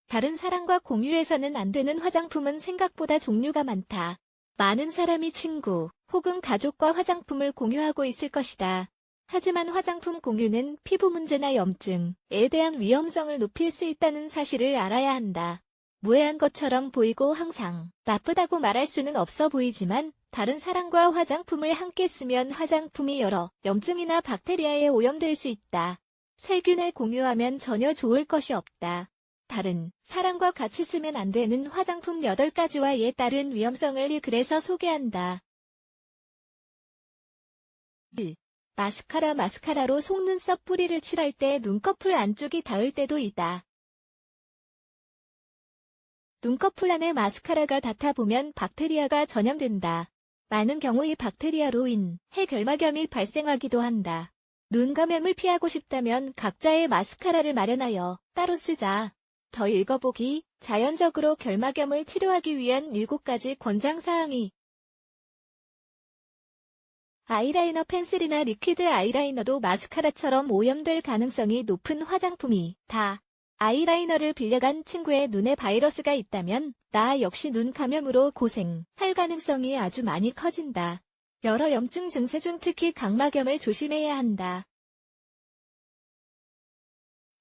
다른 사람과 공유해서는 안 되는 화장품은 생각보다 종류가 많다. 많은 사람이 친구 혹은 가족과 화장품을 공유하고 있을 것이다. 하지만 화장품 공유는 피부 문제나 염증에 대한 위험성을 높일 수 있다는 사실을 알아야 한다. 무해한 것처럼 보이고 항상 나쁘다고 말할 수는 없어 보이지만 다른 사람과 화장품을 함께 쓰면 화장품이 여러 염증이나 박테리아에 오염될 수 있다. 세균을 공유하면 전혀 좋을 것이 없다. 다른 사람과 같이 쓰면 안 되는 화장품 8가지와 이에 따른 위험성을 그래서 소개한다. 1. 마스카라로 속눈썹 뿌리를 칠할 때 눈꺼풀 안쪽이 닿을 때도 있다. 눈꺼풀 안에 마스카라가 닿다 보면 박테리아가 전염된다. 많은 경우 이 박테리아로 인해 결막염이 발생하기도 한다. 눈 감염을 피하고 싶다면 각자의 마스카라를 마련하여 따로 쓰자. 더 읽어보기. 자연적으로 결막염을 치료하기 위한 7가지 권장사항이 아이라이너 펜슬이나 리퀴드 아이라이너도 마스카라처럼 오염될 가능성이 높은 화장품이다. 아이라이너를 빌려간 친구의 눈에 바이러스가 있다면 나 역시 눈 감염으로 고생할 가능성이 아주 많이 커진다. 여러 염증 증세 중 특히 각막염을 조심해야 한다.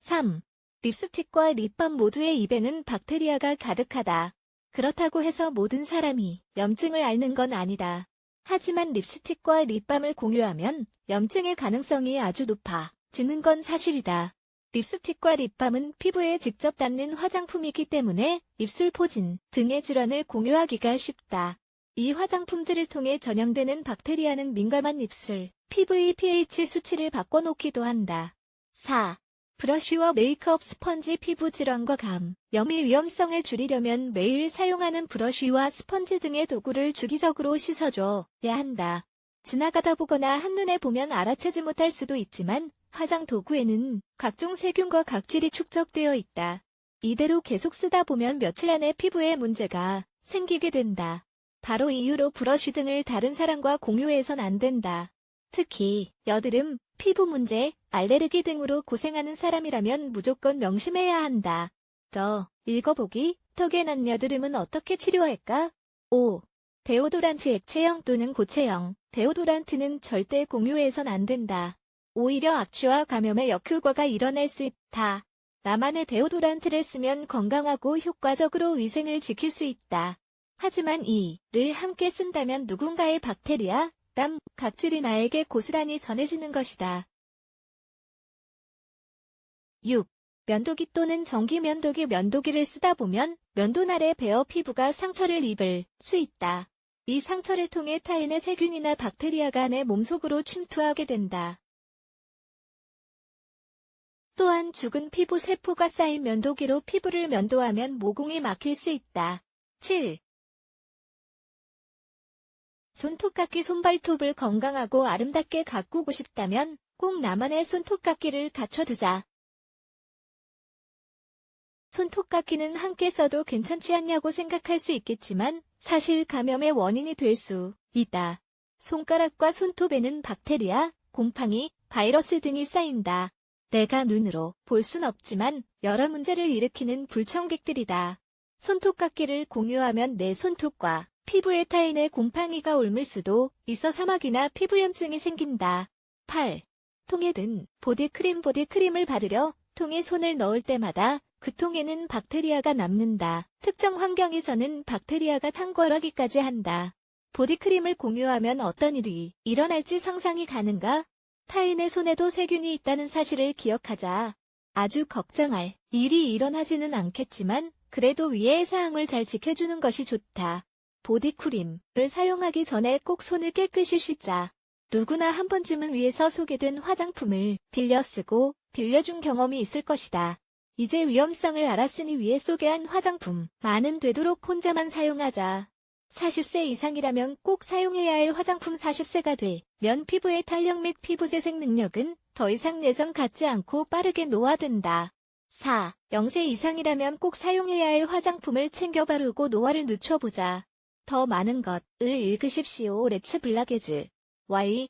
3. 립스틱과 립밤 모두의 입에는 박테리아가 가득하다. 그렇다고 해서 모든 사람이 염증을 앓는 건 아니다. 하지만 립스틱과 립밤을 공유하면 염증의 가능성이 아주 높아지는 건 사실이다. 립스틱과 립밤은 피부에 직접 닿는 화장품이기 때문에 입술 포진 등의 질환을 공유하기가 쉽다. 이 화장품들을 통해 전염되는 박테리아는 민감한 입술, 피부의 pH 수치를 바꿔놓기도 한다. 4. 브러쉬와 메이크업 스펀지 피부 질환과 감염의 위험성을 줄이려면 매일 사용하는 브러쉬와 스펀지 등의 도구를 주기적으로 씻어줘야 한다. 지나가다 보거나 한눈에 보면 알아채지 못할 수도 있지만 화장 도구에는 각종 세균과 각질이 축적되어 있다. 이대로 계속 쓰다 보면 며칠 안에 피부에 문제가 생기게 된다. 바로 이유로 브러쉬 등을 다른 사람과 공유해선 안 된다. 특히 여드름, 피부 문제, 알레르기 등으로 고생하는 사람이라면 무조건 명심해야 한다. 더 읽어보기. 턱에 난 여드름은 어떻게 치료할까? 5. 데오도란트 액체형 또는 고체형 데오도란트는 절대 공유해선 안 된다. 오히려 악취와 감염의 역효과가 일어날 수 있다. 나만의 데오도란트를 쓰면 건강하고 효과적으로 위생을 지킬 수 있다. 하지만 이를 함께 쓴다면 누군가의 박테리아, 땀, 각질이 나에게 고스란히 전해지는 것이다. 6. 면도기 또는 전기 면도기를 쓰다 보면 면도날에 베어 피부가 상처를 입을 수 있다. 이 상처를 통해 타인의 세균이나 박테리아가 내 몸속으로 침투하게 된다. 또한 죽은 피부 세포가 쌓인 면도기로 피부를 면도하면 모공이 막힐 수 있다. 7. 손톱깎이 손발톱을 건강하고 아름답게 가꾸고 싶다면 꼭 나만의 손톱깎이를 갖춰두자. 손톱깎이는 함께 써도 괜찮지 않냐고 생각할 수 있겠지만 사실 감염의 원인이 될 수 있다. 손가락과 손톱에는 박테리아, 곰팡이, 바이러스 등이 쌓인다. 내가 눈으로 볼 순 없지만 여러 문제를 일으키는 불청객들이다. 손톱깎이를 공유하면 내 손톱과 피부에 타인의 곰팡이가 옮을 수도 있어 사막이나 피부염증이 생긴다. 8. 통에 든 보디크림을 바르려 통에 손을 넣을 때마다 그 통에는 박테리아가 남는다. 특정 환경에서는 박테리아가 탕골하기까지 한다. 보디크림을 공유하면 어떤 일이 일어날지 상상이 가는가? 타인의 손에도 세균이 있다는 사실을 기억하자. 아주 걱정할 일이 일어나지는 않겠지만 그래도 위의 사항을 잘 지켜주는 것이 좋다. 보디크림을 사용하기 전에 꼭 손을 깨끗이 씻자. 누구나 한 번쯤은 위에서 소개된 화장품을 빌려 쓰고 빌려준 경험이 있을 것이다. 이제 위험성을 알았으니 위에 소개한 화장품 많은 되도록 혼자만 사용하자. 40세 이상이라면 꼭 사용해야 할 화장품. 40세가 되면 피부의 탄력 및 피부 재생 능력은 더 이상 예전 같지 않고 빠르게 노화된다. 4. 0세 이상이라면 꼭 사용해야 할 화장품을 챙겨 바르고 노화를 늦춰보자. 더 많은 것을 읽으십시오. 레츠 블라게즈 Y